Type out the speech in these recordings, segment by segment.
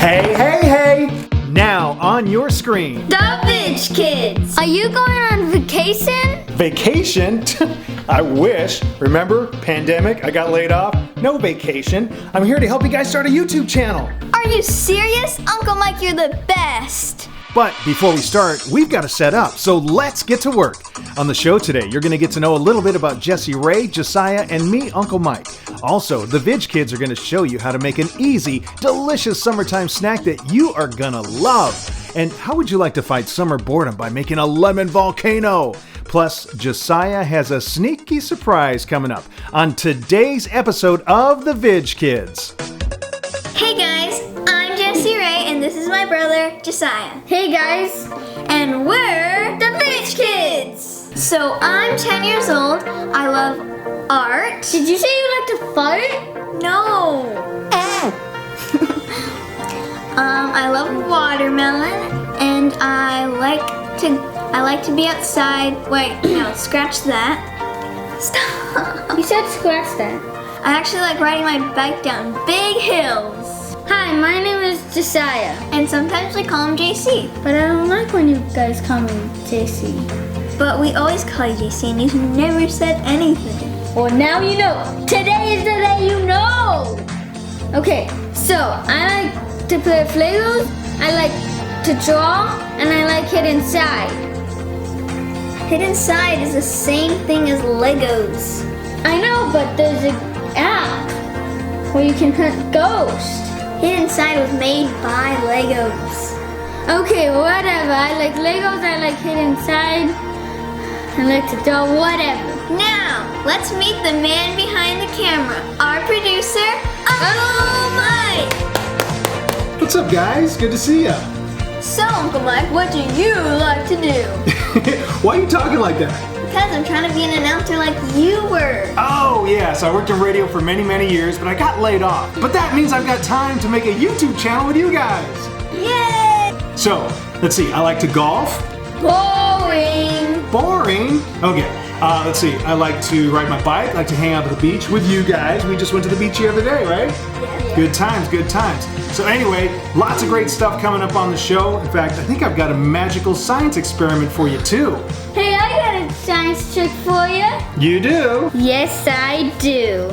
Hey, hey, hey! Now on your screen. The Vig Kids! Are you going on vacation? Vacation? I wish. Remember, pandemic, I got laid off. No vacation. I'm here to help you guys start a YouTube channel. Are you serious? Uncle Mike, you're the best! But before we start, we've got to set up, so let's get to work. On the show today, you're going to get to know a little bit about Jesi Rae, Jesiah, and me, Uncle Mike. Also, the Vig Kids are going to show you how to make an easy, delicious summertime snack that you are going to love. And how would you like to fight summer boredom by making a lemon volcano? Plus, Jesiah has a sneaky surprise coming up on today's episode of the Vig Kids. Hey guys, I'm Jesi Rae and this is my brother, Jesiah. Hey guys, and we're the Vig Kids! So I'm 10 years old, I love art. Did you say you like to fart? No! I love watermelon and I like to be outside. Wait, no, scratch that. Stop! You said scratch that. I actually like riding my bike down big hills. Hi, my name is Jesiah. And sometimes we call him JC. But I don't like when you guys call me JC. But we always call you JC and you've never said anything. Well, now you know. Today is the day you know. Okay, so I like to play with Legos, I like to draw, and I like hidden side. Hidden side is the same thing as Legos. I know, but there's an app where you can hunt ghosts. Hidden side was made by Legos. Okay, whatever. I like Legos, I like hidden side, I like to draw, whatever. Now, let's meet the man behind the camera, our producer, Uncle Mike. What's up, guys? Good to see ya. So, Uncle Mike, what do you like to do? Why are you talking like that? Because I'm trying to be an announcer like you were. Oh, yes, I worked in radio for many, many years, but I got laid off. But that means I've got time to make a YouTube channel with you guys. Yay! So, let's see, I like to golf. Boring. Boring? Okay, let's see, I like to ride my bike, I like to hang out at the beach with you guys. We just went to the beach the other day, right? Yeah. Good times, good times. So anyway, lots of great stuff coming up on the show. In fact, I think I've got a magical science experiment for you too. Hey, I got a science trick for you. You do? Yes, I do.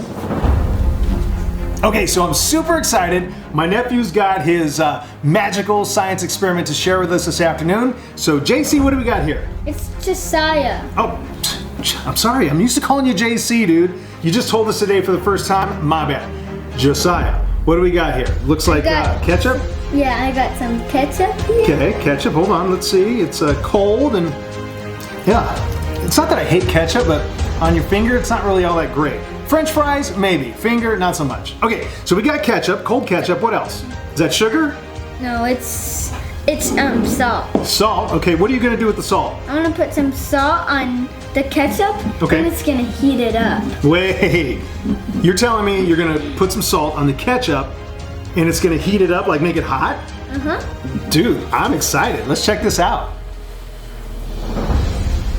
Okay, so I'm super excited. My nephew's got his magical science experiment to share with us this afternoon. So JC, what do we got here? It's Jesiah. Oh, I'm sorry. I'm used to calling you JC, dude. You just told us today for the first time. My bad. Jesiah, what do we got here? Looks like ketchup? Yeah, I got some ketchup here. Okay, ketchup. Hold on. Let's see. It's cold and yeah. It's not that I hate ketchup, but on your finger, it's not really all that great. French fries, maybe. Finger, not so much. Okay, so we got ketchup, cold ketchup. What else? Is that sugar? No, it's salt. Salt. Okay, what are you gonna do with the salt? I'm gonna put some salt on the ketchup. Okay. And it's gonna heat it up. Wait, you're telling me you're gonna put some salt on the ketchup and it's gonna heat it up, like make it hot? Uh-huh. Dude, I'm excited. Let's check this out.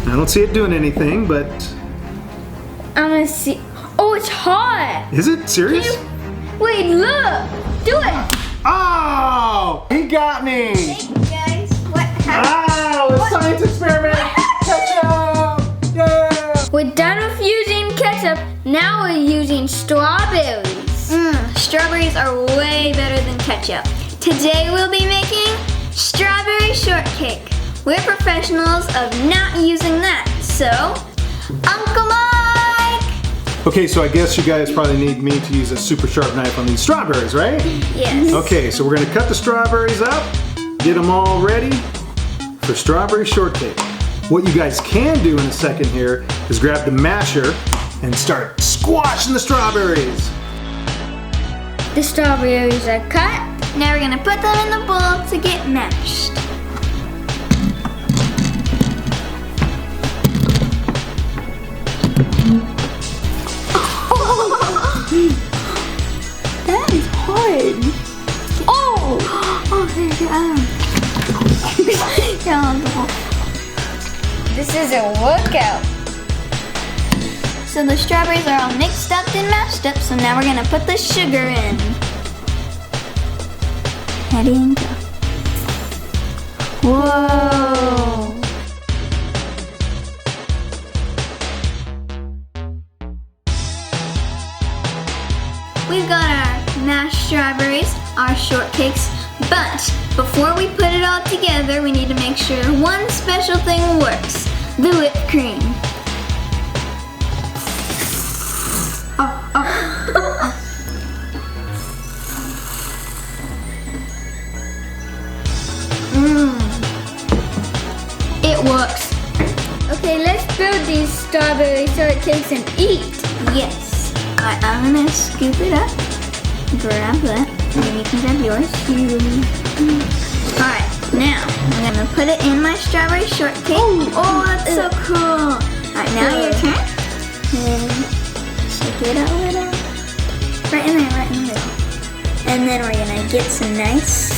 I don't see it doing anything, but... I'm gonna see. Oh, it's hot. Is it? Serious? Wait, look. Do it. Oh! He got me! Hey guys, what happened? Oh, a science experiment! Ketchup! Yeah! We're done with using ketchup. Now we're using strawberries. Strawberries are way better than ketchup. Today we'll be making strawberry shortcake. We're professionals of not using that. So, Uncle Mike! Okay, so I guess you guys probably need me to use a super sharp knife on these strawberries, right? Yes. Okay, so we're gonna cut the strawberries up, get them all ready for strawberry shortcake. What you guys can do in a second here is grab the masher and start squashing the strawberries. The strawberries are cut. Now we're gonna put them in the bowl to get mashed. That is hard. Oh! Oh, this is a workout. So the strawberries are all mixed up and mashed up, so now we're gonna put the sugar in. Ready and go. Whoa! We've got our mashed strawberries, our shortcakes, but before we put it all together, we need to make sure one special thing works: the whipped cream. It works. Okay, let's build these strawberry shortcakes and eat. Yes. Alright, I'm gonna scoop it up. Grab that. And then you can grab yours. Alright, now I'm gonna put it in my strawberry shortcake. Oh, that's so cool. Alright, now your turn. And shake it a little. Right in there, right in the middle. And then we're gonna get some nice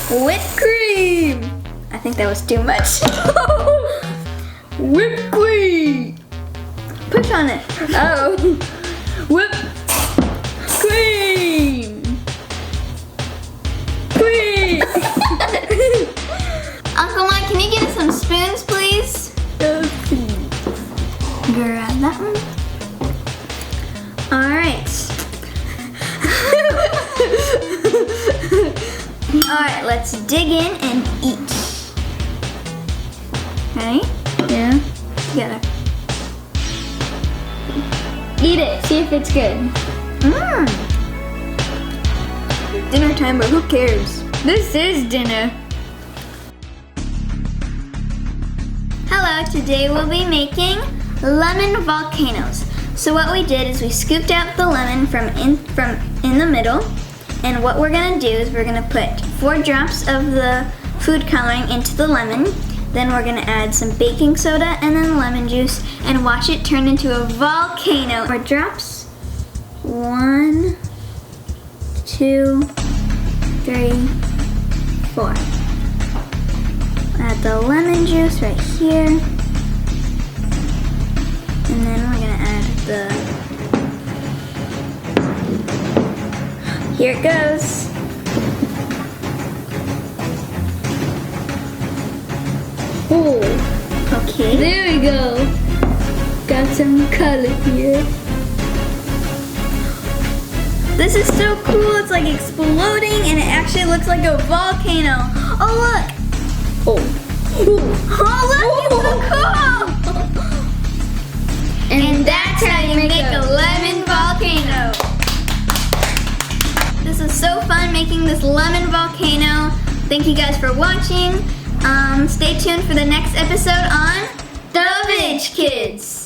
whipped cream. I think that was too much. Whipped cream. Push on it. Oh. Whipped cream. Cream. Uncle Mike, can you get us some spoons, please? Grab that one. All right. All right, let's dig in and eat. Ready? Yeah. Together. Eat it. See if it's good. Dinner time, but who cares? This is dinner. Hello, today we'll be making lemon volcanoes. So what we did is we scooped out the lemon from in the middle, and what we're gonna do is we're gonna put 4 drops of the food coloring into the lemon. Then we're gonna add some baking soda and then lemon juice and watch it turn into a volcano. 4 drops. 1, 2, 3, 4. Add the lemon juice right here. And then we're gonna add here it goes. Oh, Okay. there we go. Got some color here. This is so cool. It's like exploding and it actually looks like a volcano. Oh, look. Oh. Oh, look. It's so cool. And that's how you make a lemon volcano. This is so fun making this lemon volcano. Thank you guys for watching. Stay tuned for the next episode on the Vig Kids.